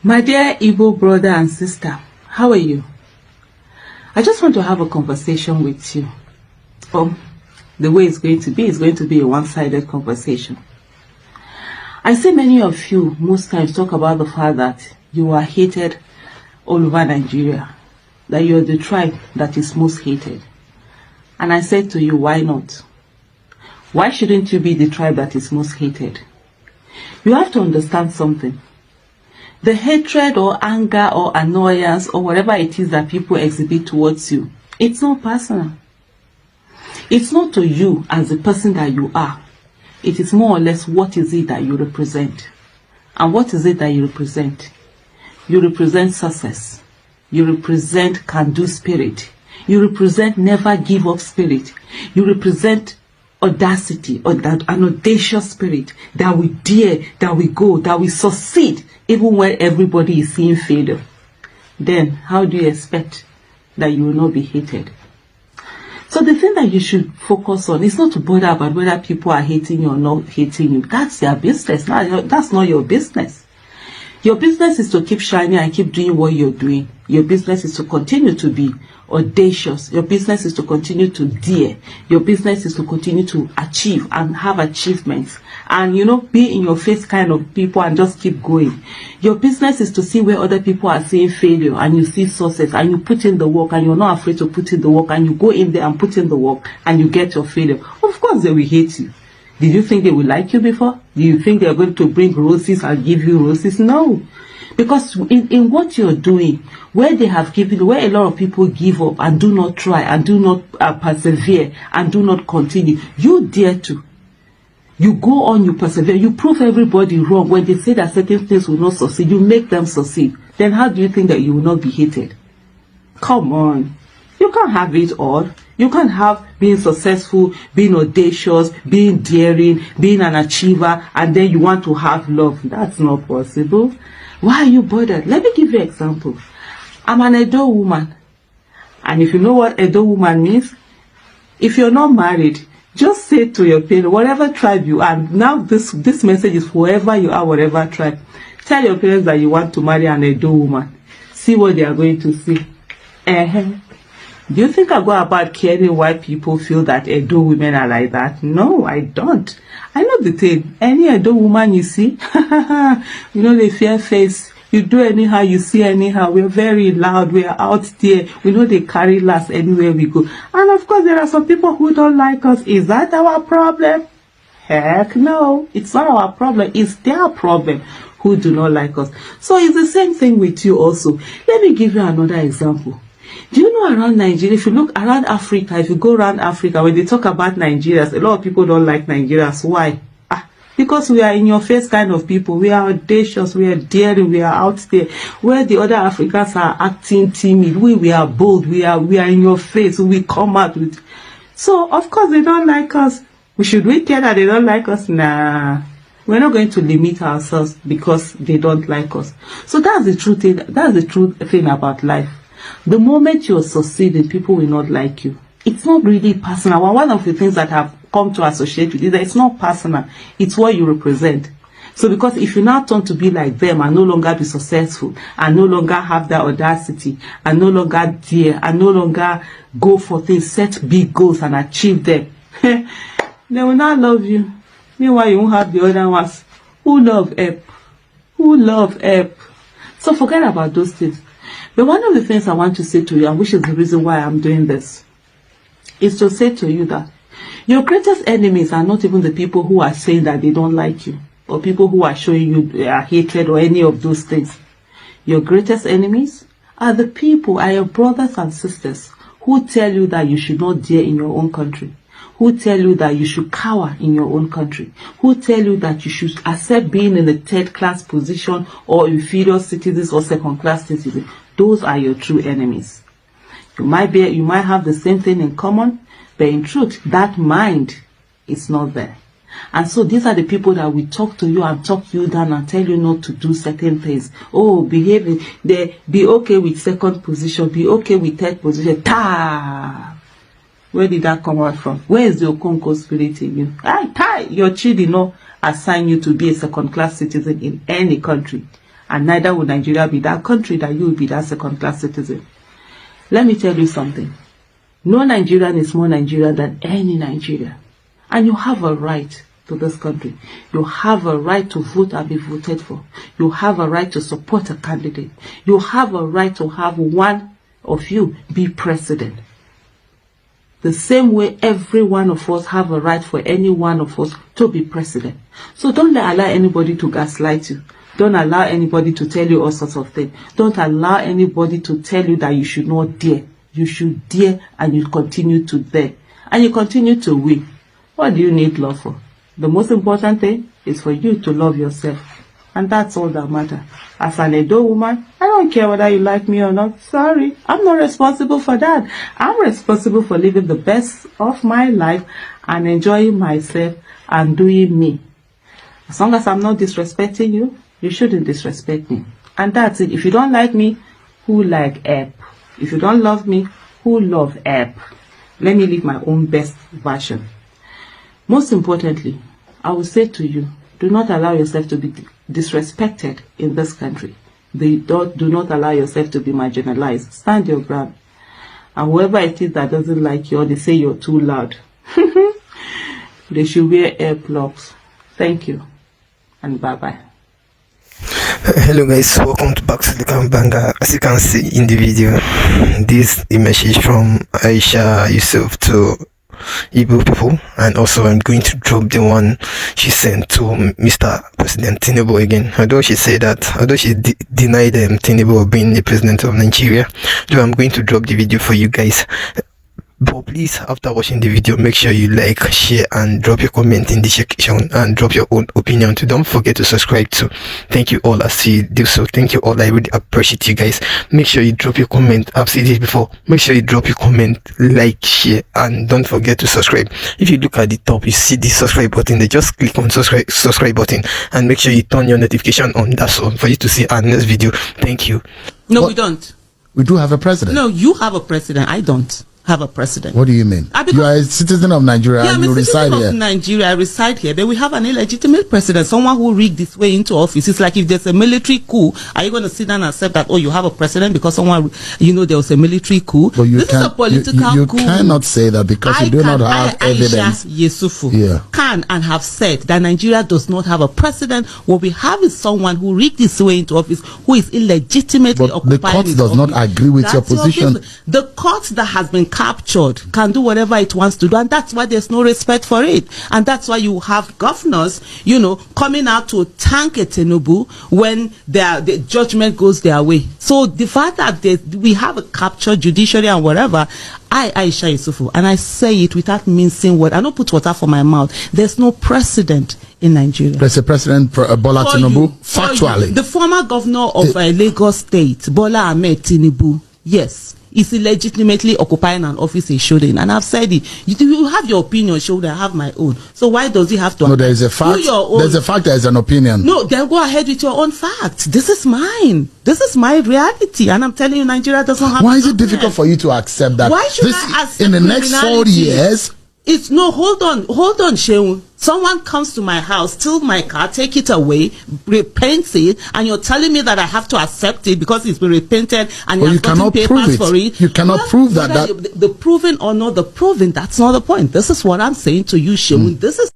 My dear Igbo brother and sister, how are you? I just want to have a conversation with you. The way it's going to be a one-sided conversation. I see many of you most times talk about the fact that you are hated all over Nigeria, that you are the tribe that is most hated. And I said to you, why not? Why shouldn't you be the tribe that is most hated? You have to understand something. The hatred or anger or annoyance or whatever it is that people exhibit towards you, it's not personal. It's not to you as the person that you are. It is more or less what is it that you represent. And what is it that you represent? You represent success. You represent can-do spirit. You represent never give up spirit. You represent audacity, or that an audacious spirit that we dare, that we go, that we succeed even when everybody is seeing failure. Then how do you expect that you will not be hated? So the thing that you should focus on is not to bother about whether people are hating you or not hating you. That's their business. That's not your business. Your business is to keep shining and keep doing what you're doing. Your business is to continue to be audacious. Your business is to continue to dare. Your business is to continue to achieve and have achievements. And, be in your face kind of people and just keep going. Your business is to see where other people are seeing failure and you see success and you put in the work and you're not afraid to put in the work and you go in there and put in the work and you get your failure. Of course they will hate you. Did you think they will like you before? Do you think they're going to bring roses and give you roses? No. Because in what you're doing, where a lot of people give up and do not try and do not persevere and do not continue, you dare to. You go on, you persevere, you prove everybody wrong. When they say that certain things will not succeed, you make them succeed. Then how do you think that you will not be hated? Come on. You can't have it all. You can't have being successful, being audacious, being daring, being an achiever, and then you want to have love. That's not possible. Why are you bothered? Let me give you an example. I'm an Edo woman. And if you know what Edo woman means, if you're not married, just say to your parents, whatever tribe you are, now this message is for whoever you are, whatever tribe. Tell your parents that you want to marry an Edo woman. See what they are going to see. Do you think I go about caring why people feel that Edo women are like that? No, I don't. I know the thing. Any Edo woman you see, they fair face. You do anyhow, you see anyhow. We're very loud. We are out there. We know they carry last anywhere we go. And of course, there are some people who don't like us. Is that our problem? Heck no. It's not our problem. It's their problem who do not like us. So it's the same thing with you also. Let me give you another example. Do you know around Nigeria, if you look around Africa, if you go around Africa, when they talk about Nigerians, a lot of people don't like Nigerians. Why? Because we are in your face kind of people. We are audacious, we are daring, we are out there. Where the other Africans are acting timid, we are bold, we are in your face, we come out with. So, of course, they don't like us. Should we care that they don't like us? Nah. We're not going to limit ourselves because they don't like us. So that's the truth thing. That's the truth thing about life. The moment you're succeeding, people will not like you. It's not really personal. One of the things that have come to associate with it, that it's not personal. It's what you represent. So because if you now turn to be like them and no longer be successful and no longer have that audacity and no longer dare and no longer go for things, set big goals and achieve them, they will not love you. Meanwhile, you won't have the other ones who love help. Who love help. So forget about those things. But one of the things I want to say to you, and which is the reason why I'm doing this, is to say to you that your greatest enemies are not even the people who are saying that they don't like you, or people who are showing you their hatred or any of those things. Your greatest enemies are the people, are your brothers and sisters, who tell you that you should not dare in your own country, who tell you that you should cower in your own country, who tell you that you should accept being in the third-class position or inferior citizens or second-class citizens. Those are your true enemies. You might have the same thing in common, but in truth, that mind is not there. And so these are the people that will talk to you and talk you down and tell you not to do certain things. Oh, be okay with second position, be okay with third position. Where did that come out from? Where is the Okonko spirit in you? Your chi did not assign you to be a second-class citizen in any country. And neither will Nigeria be that country that you will be that second-class citizen. Let me tell you something. No Nigerian is more Nigerian than any Nigerian. And you have a right to this country. You have a right to vote and be voted for. You have a right to support a candidate. You have a right to have one of you be president. The same way every one of us have a right for any one of us to be president. So don't allow anybody to gaslight you. Don't allow anybody to tell you all sorts of things. Don't allow anybody to tell you that you should not dare. You should dare, and you continue to dare. And you continue to win. What do you need love for? The most important thing is for you to love yourself. And that's all that matters. As an Edo woman, I don't care whether you like me or not. Sorry, I'm not responsible for that. I'm responsible for living the best of my life and enjoying myself and doing me. As long as I'm not disrespecting you, you shouldn't disrespect me. And that's it. If you don't like me, who like Ep? If you don't love me, who love Ep? Let me live my own best version. Most importantly, I will say to you, do not allow yourself to be disrespected in this country. Do not allow yourself to be marginalized. Stand your ground. And whoever it is that doesn't like you or they say you're too loud, they should wear earplugs. Thank you. And bye-bye. Hello guys, welcome back to the Kambanga. As you can see in the video, this is a message from AISHA YUSUF to Igbo people, and also I'm going to drop the one she sent to Mr. President Tinubu again. Although she said that, although she denied Tinubu being the president of Nigeria, so I'm going to drop the video for you guys. But please, after watching the video, make sure you like, share, and drop your comment in the section and drop your own opinion too. Don't forget to subscribe too. Thank you all as you do so. Thank you all. I really appreciate you guys. Make sure you drop your comment. I've said it before. Make sure you drop your comment, like, share, and don't forget to subscribe. If you look at the top, you see the subscribe button. They just click on subscribe button and make sure you turn your notification on. That's all for you to see our next video. Thank you. No, we don't. We do have a president. No, you have a president. I don't have a president. What do you mean? You are a citizen of Nigeria and you reside here. Nigeria, I reside here, but we have an illegitimate president, someone who rigged his way into office. It's like if there's a military coup, are you going to sit down and accept that, oh, you have a president because someone, there was a military coup? But this is a political you coup. You cannot say that because you do not have evidence. AISHA YUSUF can and have said that Nigeria does not have a president. What we have is someone who rigged his way into office, who is illegitimately occupying the court does not agree with your position. The court that has been captured can do whatever it wants to do, and that's why there's no respect for it. And that's why you have governors, coming out to thank a Tinubu when the judgment goes their way. So the fact that we have a captured judiciary and whatever, AISHA YUSUF, and I say it without mincing word, I don't put water for my mouth, there's no precedent in Nigeria. There's a president, Bola Tinubu, factually. The former governor of Lagos State, Bola Ahmed Tinubu, yes, is illegitimately occupying an office in Shoden, and I've said it. You have your opinion, Shoden, I have my own. So why does he have to? No, there is a fact. There's a fact. There is an opinion. No, then go ahead with your own fact. This is mine. This is my reality, and I'm telling you, Nigeria doesn't have. Why is it difficult for you to accept that? Why should I accept in the next 4 years? It's no, hold on, Shehu. Someone comes to my house, steal my car, take it away, repaint it, and you're telling me that I have to accept it because it's been repainted and you have gotten papers for it. You cannot prove that. The proven or not the proven, that's not the point. This is what I'm saying to you, Shehu. This is